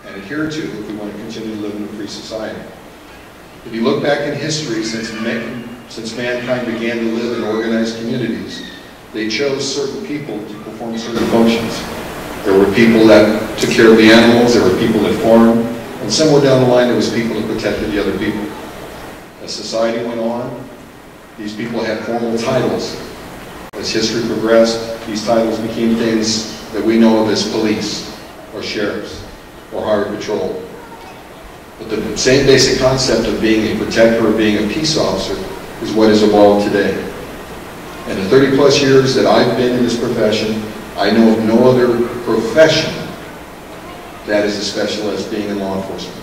and adhere to if we want to continue to live in a free society. If you look back in history, since mankind began to live in organized communities, they chose certain people to perform certain functions. There were people that took care of the animals, there were people that farmed, and somewhere down the line there was people that protected the other people. As society went on, these people had formal titles. As history progressed, these titles became things that we know of as police, or sheriffs, or highway patrol. But the same basic concept of being a protector or being a peace officer is what has evolved today. In the 30-plus years that I've been in this profession, I know of no other profession that is as special as being in law enforcement.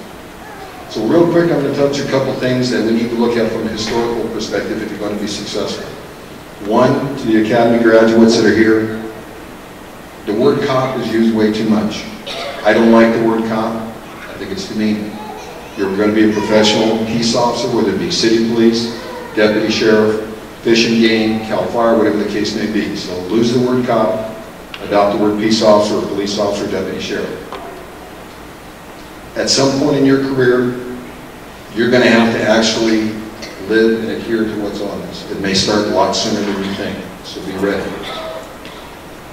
So real quick, I'm going to touch a couple things that we need to look at from a historical perspective if you're going to be successful. One, to the Academy graduates that are here, the word cop is used way too much. I don't like the word cop. I think it's demeaning. You're going to be a professional peace officer, whether it be city police, deputy sheriff, fish and game, CAL FIRE, whatever the case may be. So lose the word cop, adopt the word peace officer, or police officer, or deputy sheriff. At some point in your career, you're going to have to actually live and adhere to what's on this. It may start a lot sooner than you think, so be ready.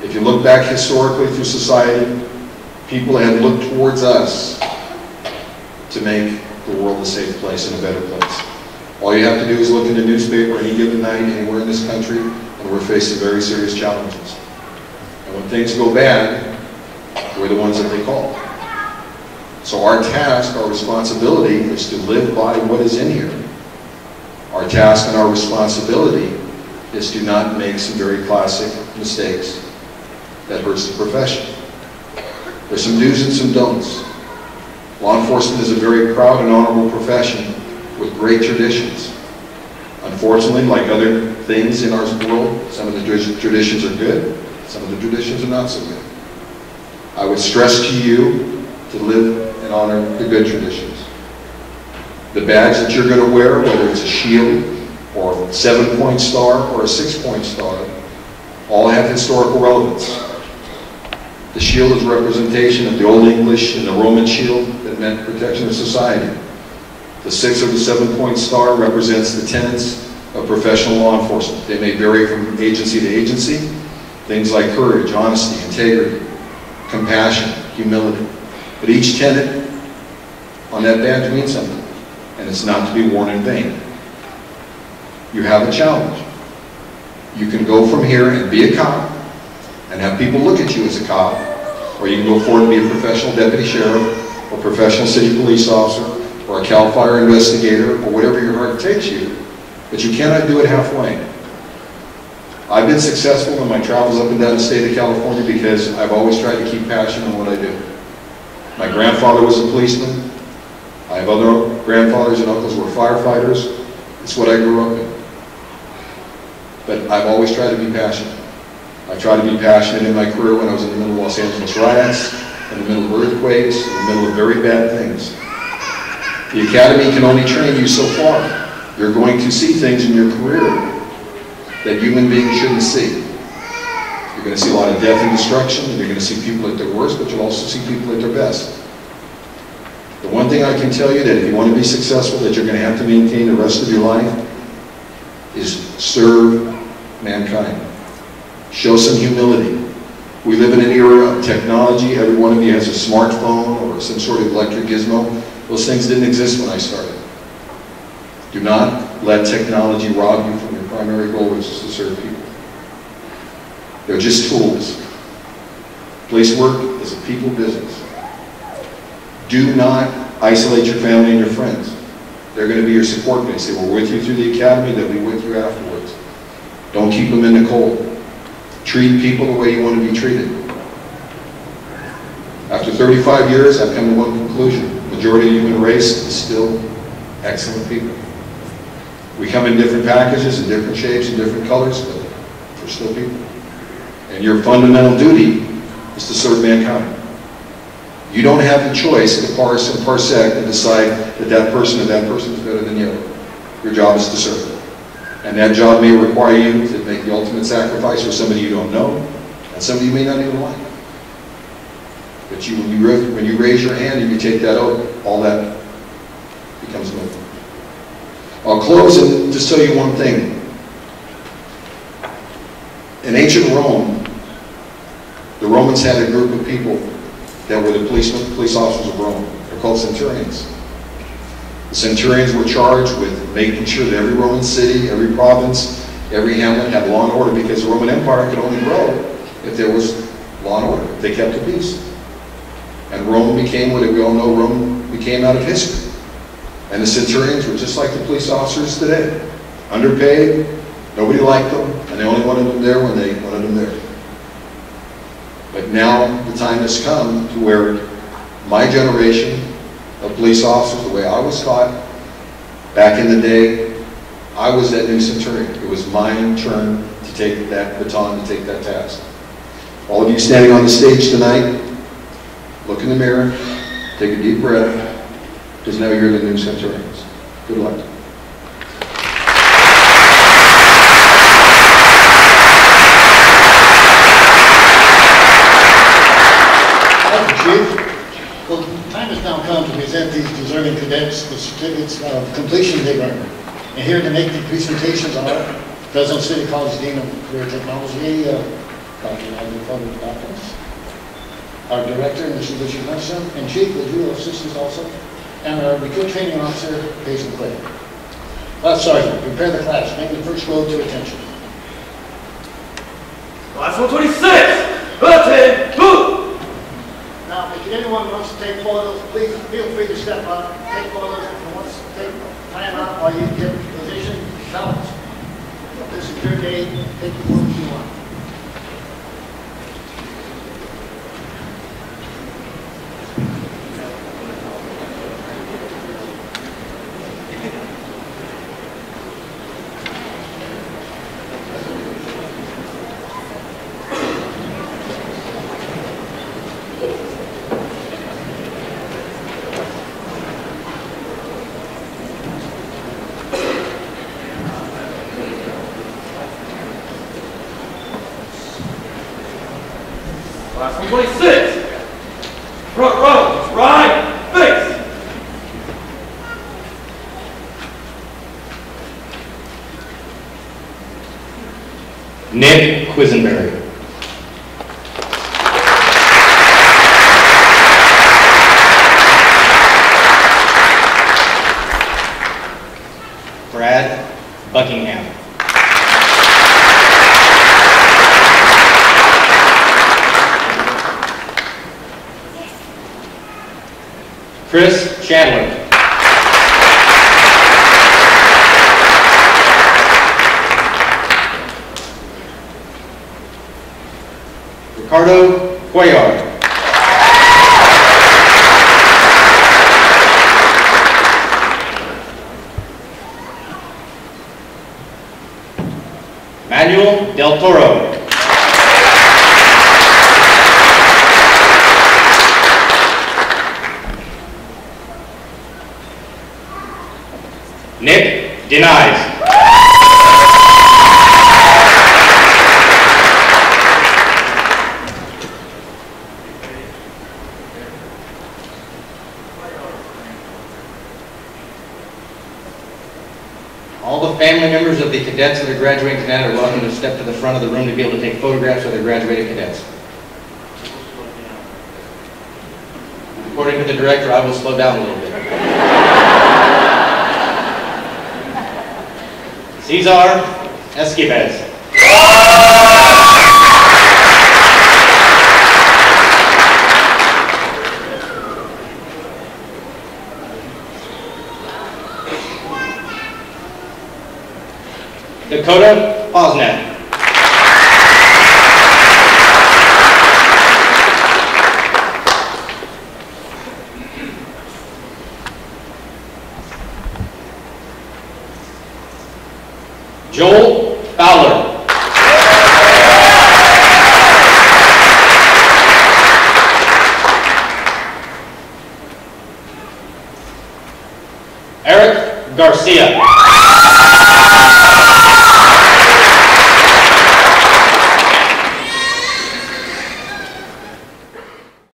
If you look back historically through society, people have looked towards us to make the world a safe place and a better place. All you have to do is look in the newspaper any given night, anywhere in this country, and we're facing very serious challenges. And when things go bad, we're the ones that they call. So our task, our responsibility is to live by what is in here. Our task and our responsibility is to not make some very classic mistakes that hurts the profession. There's some do's and some don'ts. Law enforcement is a very proud and honorable profession with great traditions. Unfortunately, like other things in our world, some of the traditions are good, some of the traditions are not so good. I would stress to you to live and honor the good traditions. The badge that you're going to wear, whether it's a shield or a 7-point star or a 6-point star, all have historical relevance. The shield is a representation of the Old English and the Roman shield that meant protection of society. The 6 or the 7-point star represents the tenets of professional law enforcement. They may vary from agency to agency. Things like courage, honesty, integrity, compassion, humility. But each tenet on that badge means something, and it's not to be worn in vain. You have a challenge. You can go from here and be a cop and have people look at you as a cop, or you can go forward and be a professional deputy sheriff or professional city police officer or a CAL FIRE investigator or whatever your heart takes you, but you cannot do it halfway. I've been successful in my travels up and down the state of California because I've always tried to keep passion in what I do. My grandfather was a policeman. I have other grandfathers and uncles who were firefighters. It's what I grew up in. But I've always tried to be passionate. I tried to be passionate in my career when I was in the middle of Los Angeles riots, in the middle of earthquakes, in the middle of very bad things. The Academy can only train you so far. You're going to see things in your career that human beings shouldn't see. You're going to see a lot of death and destruction, and you're going to see people at their worst, but you'll also see people at their best. The one thing I can tell you that if you want to be successful, that you're going to have to maintain the rest of your life is serve mankind. Show some humility. We live in an era of technology. Every one of you has a smartphone or some sort of electric gizmo. Those things didn't exist when I started. Do not let technology rob you from your primary goal, which is to serve people. They're just tools. Police work is a people business. Do not isolate your family and your friends. They're going to be your support base. They were with you through the Academy, they'll be with you afterwards. Don't keep them in the cold. Treat people the way you want to be treated. After 35 years, I've come to one conclusion. The majority of the human race is still excellent people. We come in different packages, in different shapes, in different colors, but we're still people. And your fundamental duty is to serve mankind. You don't have the choice to parse and parsec and decide that that person is better than you. Your job is to serve. And that job may require you to make the ultimate sacrifice for somebody you don't know, and somebody you may not even like. But when you raise your hand and you take that oath, all that becomes moot. I'll close and just tell you one thing. In ancient Rome, the Romans had a group of people that were the police officers of Rome. They're called centurions. The centurions were charged with making sure that every Roman city, every province, every hamlet had law and order, because the Roman Empire could only grow if there was law and order, if they kept the peace. And Rome became what we all know Rome became out of history. And the centurions were just like the police officers today. Underpaid, nobody liked them, and they only wanted them there when they wanted them there. But now the time has come to where my generation of police officers, the way I was taught back in the day, I was that new centurion. It was my turn to take that baton, to take that task. All of you standing on the stage tonight, look in the mirror, take a deep breath, because now you're the new centurions. Good luck. Thank you, Chief. Well, time has now come to present these deserving cadets the certificates of completion they've earned. And here to make the presentations are Fresno City College Dean of Career Technology, Dr. Nigel Fowler-Dawkins, our Director, Mr. Richard Nelson, and Chief, would you assist us also? And our Recruit Training Officer, Jason Clay. Class Sergeant, prepare the class. Make the first row to attention. Class 126, attend, move! Now, if anyone wants to take photos, please feel free to step up, take photos, and once take time out while you get position, balance. This is your day, take the photos you want. Class 126, front row, right, face. Nick Quisenberry. Brad Buckingham. Chris Chandler. Ricardo Cuellar. Manuel Del Toro. Nick Denies. All the family members of the cadets that are graduating tonight are welcome to step to the front of the room to be able to take photographs of their graduated cadets. According to the director, I will slow down a little bit. Cesar Esquives. Dakota Posnet. Joel Fowler. Eric Garcia.